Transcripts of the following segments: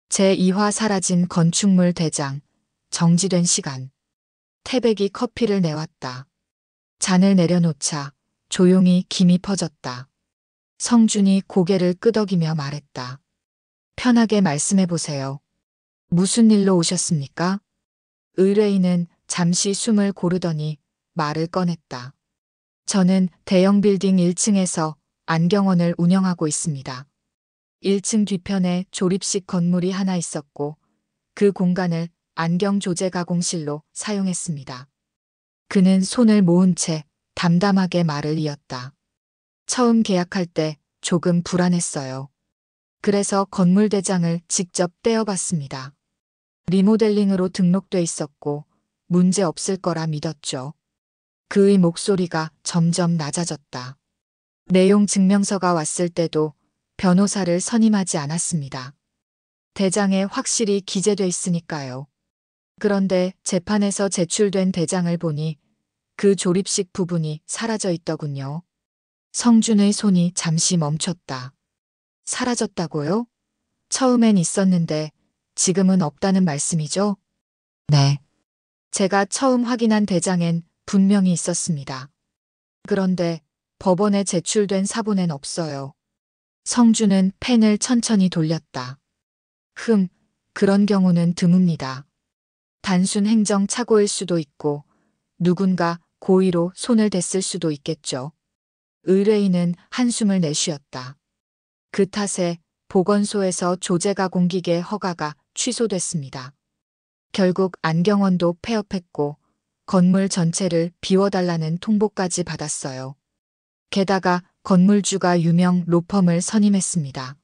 제2화 사라진 건축물 대장. 정지된 시간. 태백이 커피를 내왔다. 잔을 내려놓자 조용히 김이 퍼졌다. 성준이 고개를 끄덕이며 말했다. 편하게 말씀해 보세요. 무슨 일로 오셨습니까? 의뢰인은 잠시 숨을 고르더니 말을 꺼냈다. 저는 대형 빌딩 1층에서 안경원을 운영하고 있습니다. 1층 뒤편에 조립식 건물이 하나 있었고 그 공간을 안경 조제 가공실로 사용했습니다. 그는 손을 모은 채 담담하게 말을 이었다. 처음 계약할 때 조금 불안했어요. 그래서 건물 대장을 직접 떼어봤습니다. 리모델링으로 등록돼 있었고 문제 없을 거라 믿었죠. 그의 목소리가 점점 낮아졌다. 내용 증명서가 왔을 때도 변호사를 선임하지 않았습니다. 대장에 확실히 기재돼 있으니까요. 그런데 재판에서 제출된 대장을 보니 그 조립식 부분이 사라져 있더군요. 성준의 손이 잠시 멈췄다. 사라졌다고요? 처음엔 있었는데 지금은 없다는 말씀이죠? 네. 제가 처음 확인한 대장엔 분명히 있었습니다. 그런데 법원에 제출된 사본엔 없어요. 성준은 펜을 천천히 돌렸다. 그런 경우는 드뭅니다. 단순 행정 착오일 수도 있고 누군가 고의로 손을 댔을 수도 있겠죠. 의뢰인은 한숨을 내쉬었다. 그 탓에 보건소에서 조제가공기계 허가가 취소됐습니다. 결국 안경원도 폐업했고 건물 전체를 비워달라는 통보까지 받았어요. 게다가 건물주가 유명 로펌을 선임했습니다.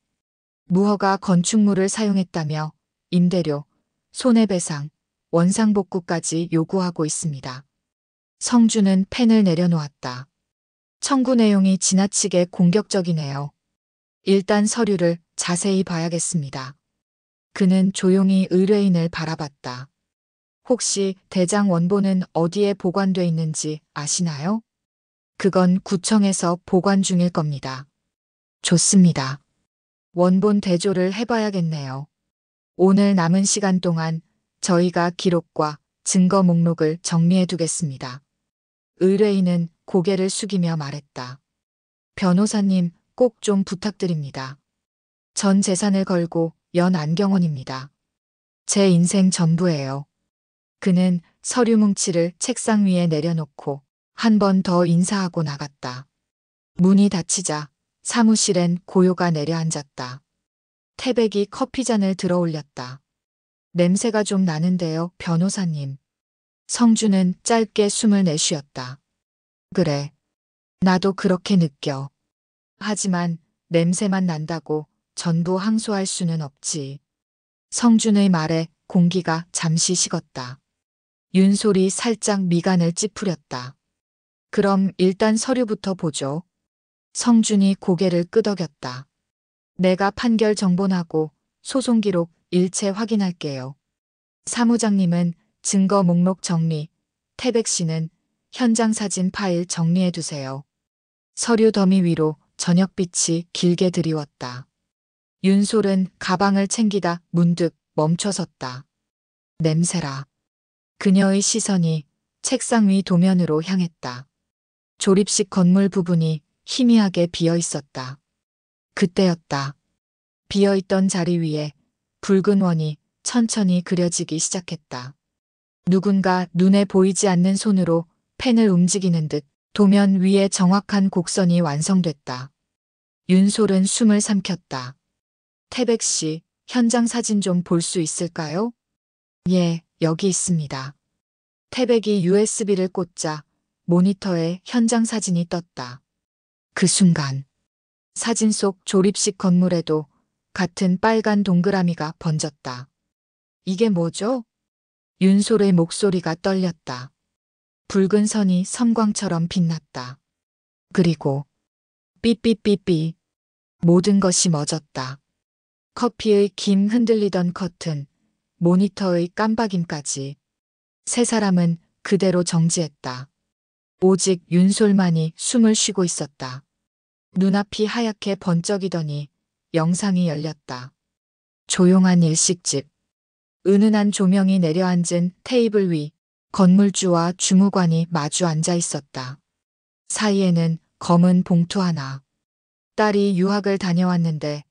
무허가 건축물을 사용했다며 임대료, 손해배상, 원상복구까지 요구하고 있습니다. 성준은 펜을 내려놓았다. 청구 내용이 지나치게 공격적이네요. 일단 서류를 자세히 봐야겠습니다. 그는 조용히 의뢰인을 바라봤다. 혹시 대장 원본은 어디에 보관돼 있는지 아시나요? 그건 구청에서 보관 중일 겁니다. 좋습니다. 원본 대조를 해봐야겠네요. 오늘 남은 시간 동안 저희가 기록과 증거 목록을 정리해 두겠습니다. 의뢰인은 고개를 숙이며 말했다. 변호사님, 꼭 좀 부탁드립니다. 전 재산을 걸고 연 안경원입니다. 제 인생 전부예요. 그는 서류 뭉치를 책상 위에 내려놓고 한 번 더 인사하고 나갔다. 문이 닫히자 사무실엔 고요가 내려앉았다. 태백이 커피잔을 들어 올렸다. 냄새가 좀 나는데요, 변호사님. 성준은 짧게 숨을 내쉬었다. 그래. 나도 그렇게 느껴. 하지만 냄새만 난다고 전부 항소할 수는 없지. 성준의 말에 공기가 잠시 식었다. 윤솔이 살짝 미간을 찌푸렸다. 그럼 일단 서류부터 보죠. 성준이 고개를 끄덕였다. 내가 판결 정본하고 소송 기록 일체 확인할게요. 사무장님은 증거 목록 정리, 태백 씨는 현장 사진 파일 정리해 두세요. 서류 더미 위로 저녁빛이 길게 드리웠다. 윤솔은 가방을 챙기다 문득 멈춰섰다. 냄새라. 그녀의 시선이 책상 위 도면으로 향했다. 조립식 건물 부분이 희미하게 비어 있었다. 그때였다. 비어있던 자리 위에 붉은 원이 천천히 그려지기 시작했다. 누군가 눈에 보이지 않는 손으로 펜을 움직이는 듯 도면 위에 정확한 곡선이 완성됐다. 윤솔은 숨을 삼켰다. 태백 씨, 현장 사진 좀 볼 수 있을까요? 예, 여기 있습니다. 태백이 USB를 꽂자 모니터에 현장 사진이 떴다. 그 순간 사진 속 조립식 건물에도 같은 빨간 동그라미가 번졌다. 이게 뭐죠? 윤솔의 목소리가 떨렸다. 붉은 선이 섬광처럼 빛났다. 그리고 삐삐삐삐 모든 것이 멎었다. 커피의 김 흔들리던 커튼, 모니터의 깜박임까지. 세 사람은 그대로 정지했다. 오직 윤솔만이 숨을 쉬고 있었다. 눈앞이 하얗게 번쩍이더니 영상이 열렸다. 조용한 일식집. 은은한 조명이 내려앉은 테이블 위 건물주와 주무관이 마주 앉아 있었다. 사이에는 검은 봉투 하나. 딸이 유학을 다녀왔는데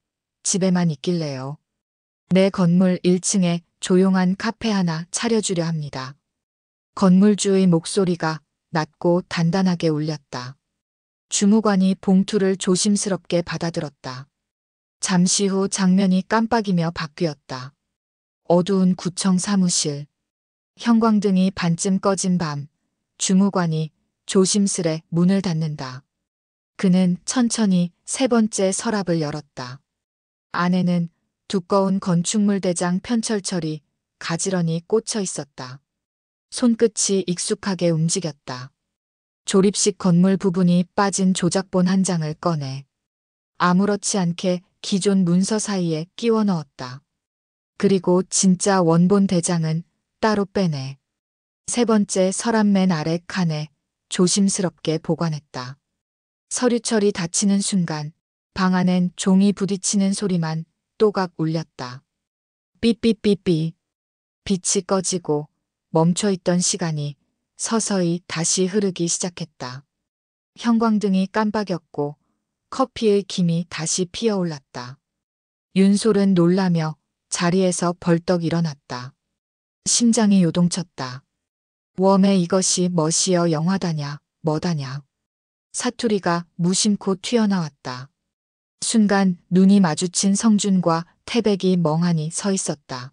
집에만 있길래요. 내 건물 1층에 조용한 카페 하나 차려주려 합니다. 건물주의 목소리가 낮고 단단하게 울렸다. 주무관이 봉투를 조심스럽게 받아들었다. 잠시 후 장면이 깜빡이며 바뀌었다. 어두운 구청 사무실. 형광등이 반쯤 꺼진 밤, 주무관이 조심스레 문을 닫는다. 그는 천천히 세 번째 서랍을 열었다. 안에는 두꺼운 건축물 대장 편철철이 가지런히 꽂혀 있었다. 손끝이 익숙하게 움직였다. 조립식 건물 부분이 빠진 조작본 한 장을 꺼내 아무렇지 않게 기존 문서 사이에 끼워 넣었다. 그리고 진짜 원본 대장은 따로 빼내 세 번째 서랍 맨 아래 칸에 조심스럽게 보관했다. 서류철이 닫히는 순간 방 안엔 종이 부딪히는 소리만 또각 울렸다. 삐삐삐삐. 빛이 꺼지고 멈춰있던 시간이 서서히 다시 흐르기 시작했다. 형광등이 깜빡였고 커피의 김이 다시 피어올랐다. 윤솔은 놀라며 자리에서 벌떡 일어났다. 심장이 요동쳤다. 웜에 이것이 멋이여 영화다냐, 뭐다냐. 사투리가 무심코 튀어나왔다. 순간 눈이 마주친 성준과 태백이 멍하니 서 있었다.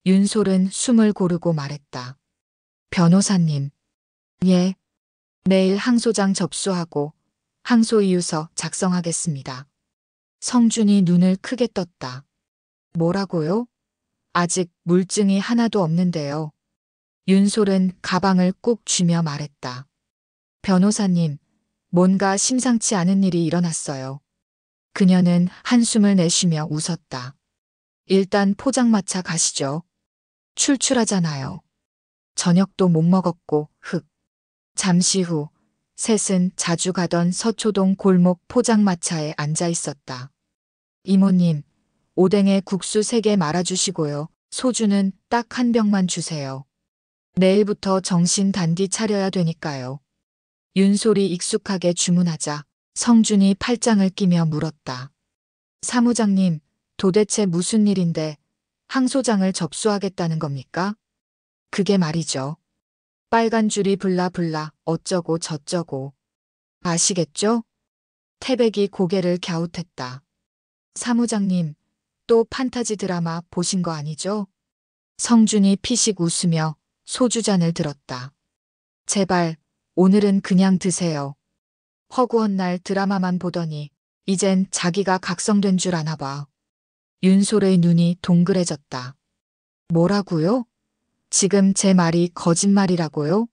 윤솔은 숨을 고르고 말했다. 변호사님. 예. 내일 항소장 접수하고 항소이유서 작성하겠습니다. 성준이 눈을 크게 떴다. 뭐라고요? 아직 물증이 하나도 없는데요. 윤솔은 가방을 꾹 쥐며 말했다. 변호사님, 뭔가 심상치 않은 일이 일어났어요. 그녀는 한숨을 내쉬며 웃었다. 일단 포장마차 가시죠. 출출하잖아요. 저녁도 못 먹었고, 잠시 후 셋은 자주 가던 서초동 골목 포장마차에 앉아 있었다. 이모님, 오뎅에 국수 3개 말아주시고요. 소주는 딱 한 병만 주세요. 내일부터 정신 단디 차려야 되니까요. 윤솔이 익숙하게 주문하자 성준이 팔짱을 끼며 물었다. 사무장님, 도대체 무슨 일인데 항소장을 접수하겠다는 겁니까? 그게 말이죠. 빨간 줄이 블라블라 어쩌고 저쩌고. 아시겠죠? 태백이 고개를 갸웃했다. 사무장님, 또 판타지 드라마 보신 거 아니죠? 성준이 피식 웃으며 소주잔을 들었다. 제발, 오늘은 그냥 드세요. 허구한 날 드라마만 보더니 이젠 자기가 각성된 줄 아나 봐. 윤솔의 눈이 동그래졌다. 뭐라고요? 지금 제 말이 거짓말이라고요?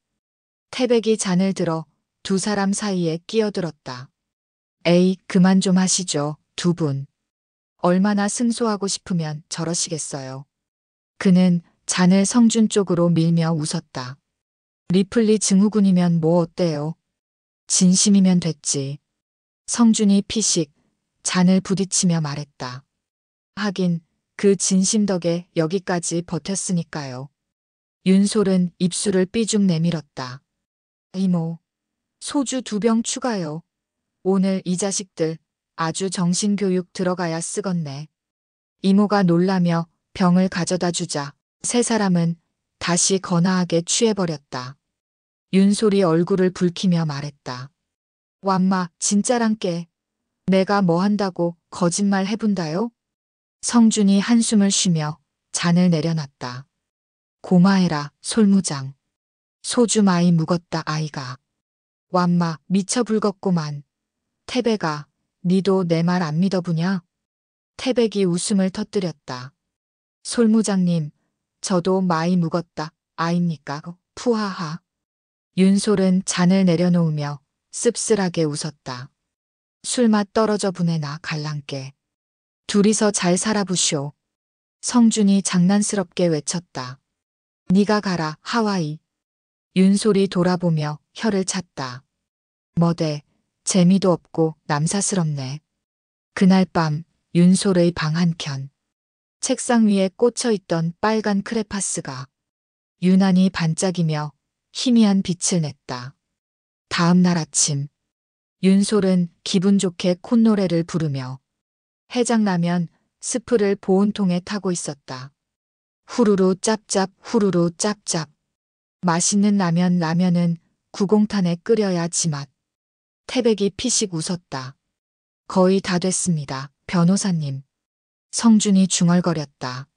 태백이 잔을 들어 두 사람 사이에 끼어들었다. 에이, 그만 좀 하시죠, 두 분. 얼마나 승소하고 싶으면 저러시겠어요. 그는 잔을 성준 쪽으로 밀며 웃었다. 리플리 증후군이면 뭐 어때요? 진심이면 됐지. 성준이 피식 잔을 부딪히며 말했다. 하긴 그 진심 덕에 여기까지 버텼으니까요. 윤솔은 입술을 삐죽 내밀었다. 이모, 소주 2병 추가요. 오늘 이 자식들 아주 정신교육 들어가야 쓰겄네. 이모가 놀라며 병을 가져다 주자 세 사람은 다시 거나하게 취해버렸다. 윤솔이 얼굴을 붉히며 말했다. 왬마, 진짜란께. 내가 뭐 한다고 거짓말 해본다요? 성준이 한숨을 쉬며 잔을 내려놨다. 고마해라, 솔무장. 소주 많이 묵었다, 아이가. 왬마, 미쳐 불겄구만. 태백아, 니도 내 말 안 믿어보냐? 태백이 웃음을 터뜨렸다. 솔무장님, 저도 많이 묵었다, 아입니까? 푸하하. 윤솔은 잔을 내려놓으며 씁쓸하게 웃었다. 술맛 떨어져 보내나 갈랑께. 둘이서 잘 살아보쇼. 성준이 장난스럽게 외쳤다. 네가 가라, 하와이. 윤솔이 돌아보며 혀를 찼다. 뭐대, 재미도 없고 남사스럽네. 그날 밤 윤솔의 방 한켠. 책상 위에 꽂혀 있던 빨간 크레파스가 유난히 반짝이며 희미한 빛을 냈다. 다음 날 아침, 윤솔은 기분 좋게 콧노래를 부르며 해장라면 스프를 보온통에 타고 있었다. 후루루 짭짭 후루루 짭짭. 맛있는 라면은 구공탄에 끓여야 지맛. 태백이 피식 웃었다. 거의 다 됐습니다, 변호사님. 성준이 중얼거렸다.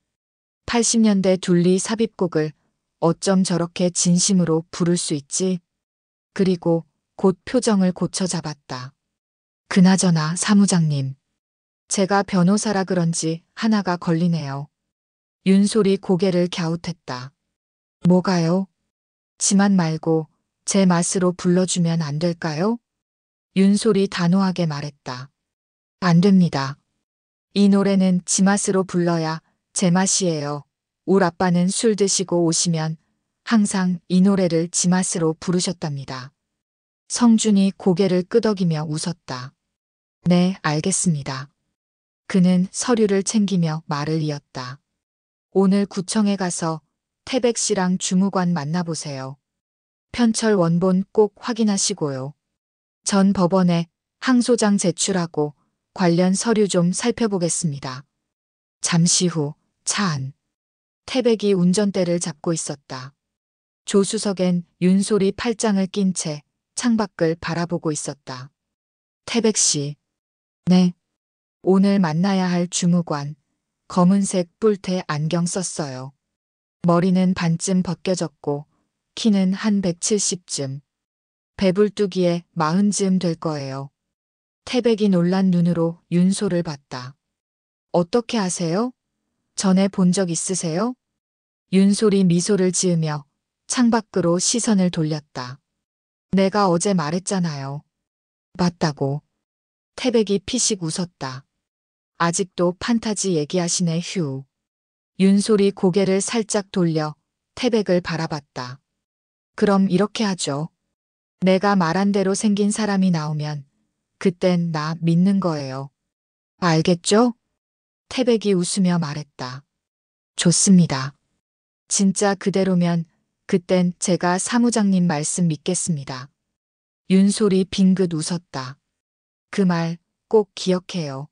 80년대 둘리 삽입곡을 어쩜 저렇게 진심으로 부를 수 있지? 그리고 곧 표정을 고쳐 잡았다. 그나저나 사무장님. 제가 변호사라 그런지 하나가 걸리네요. 윤솔이 고개를 갸웃했다. 뭐가요? 지만 말고 제 맛으로 불러주면 안 될까요? 윤솔이 단호하게 말했다. 안 됩니다. 이 노래는 지 맛으로 불러야 제 맛이에요. 울 아빠는 술 드시고 오시면 항상 이 노래를 지 맛으로 부르셨답니다. 성준이 고개를 끄덕이며 웃었다. 네, 알겠습니다. 그는 서류를 챙기며 말을 이었다. 오늘 구청에 가서 태백 씨랑 주무관 만나보세요. 편철 원본 꼭 확인하시고요. 전 법원에 항소장 제출하고 관련 서류 좀 살펴보겠습니다. 잠시 후 차 안. 태백이 운전대를 잡고 있었다. 조수석엔 윤솔이 팔짱을 낀 채 창밖을 바라보고 있었다. 태백 씨. 네. 오늘 만나야 할 주무관. 검은색 뿔테 안경 썼어요. 머리는 반쯤 벗겨졌고 키는 한 170쯤. 배불뚝이에 40쯤 될 거예요. 태백이 놀란 눈으로 윤솔을 봤다. 어떻게 아세요? 전에 본 적 있으세요? 윤솔이 미소를 지으며 창밖으로 시선을 돌렸다. 내가 어제 말했잖아요. 맞다고. 태백이 피식 웃었다. 아직도 판타지 얘기하시네 휴. 윤솔이 고개를 살짝 돌려 태백을 바라봤다. 그럼 이렇게 하죠. 내가 말한 대로 생긴 사람이 나오면 그땐 나 믿는 거예요. 알겠죠? 태백이 웃으며 말했다. 좋습니다. 진짜 그대로면 그땐 제가 사무장님 말씀 믿겠습니다. 윤솔이 빙긋 웃었다. 그 말 꼭 기억해요.